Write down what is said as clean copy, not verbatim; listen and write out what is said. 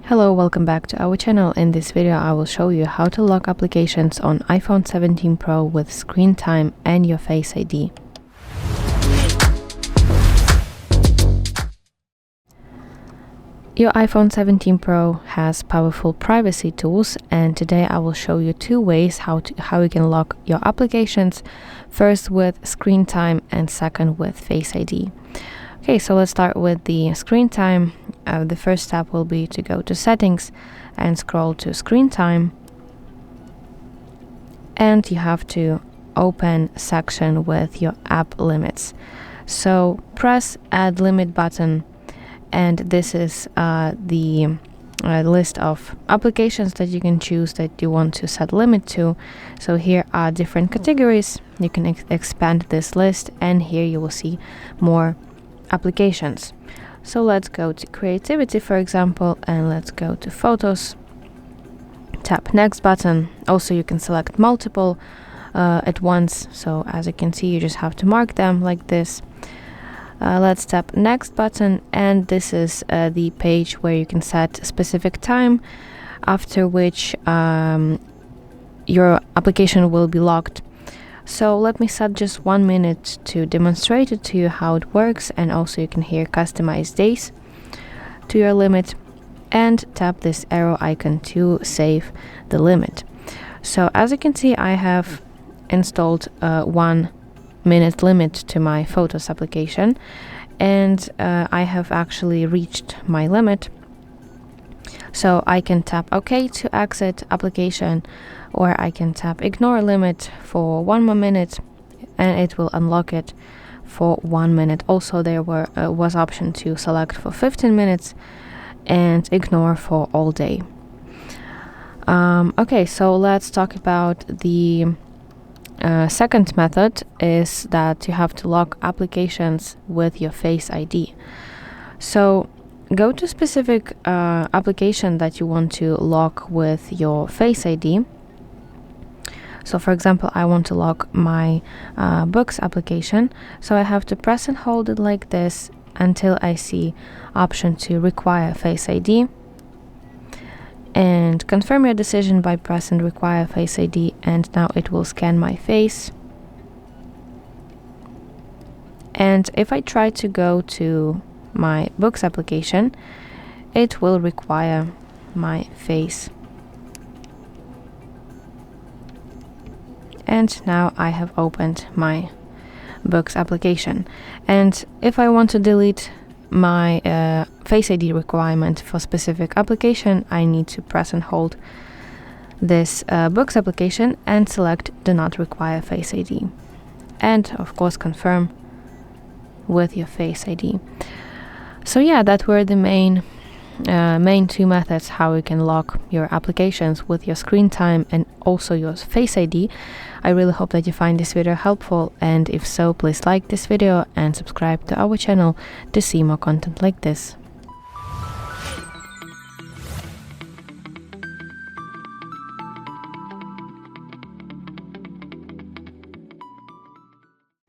Hello, welcome back to our channel. In this video I will show you how to lock applications on iPhone 17 Pro with screen time and your Face ID. Your iPhone 17 Pro has powerful privacy tools, and today I will show you two ways how you can lock your applications, first with screen time and second with Face ID. Okay, so let's start with the screen time. The first step will be to go to settings and scroll to screen time, and you have to open section with your app limits. So press add limit button, and this is the list of applications that you can choose that you want to set limit to. So here are different categories. You can expand this list, and here you will see more applications. So let's go to creativity, for example, and let's go to photos. Tap next button. Also, you can select multiple at once. So as you can see, you just have to mark them like this. Let's tap next button, and this is the page where you can set specific time after which your application will be locked. So let me set just 1 minute to demonstrate it to you how it works, and also you can here customize days to your limit and tap this arrow icon to save the limit. So as you can see, I have installed a 1 minute limit to my Photos application, and I have actually reached my limit. So I can tap OK to exit application, or I can tap ignore limit for 1 more minute, and it will unlock it for 1 minute. Also, there was option to select for 15 minutes and ignore for all day. Okay, so let's talk about the second method, is that you have to lock applications with your Face ID. So go to specific application that you want to lock with your Face ID. So for example, I want to lock my Books application, so I have to press and hold it like this until I see option to require Face ID, and confirm your decision by pressing require Face ID, and now it will scan my face. And if I try to go to my Books application, it will require my face. And now I have opened my Books application. And if I want to delete my Face ID requirement for specific application, I need to press and hold this Books application and select do not require Face ID, and of course confirm with your Face ID. So yeah, that were the main two methods how you can lock your applications with your screen time and also your Face ID. I really hope that you find this video helpful, and if so, please like this video and subscribe to our channel to see more content like this.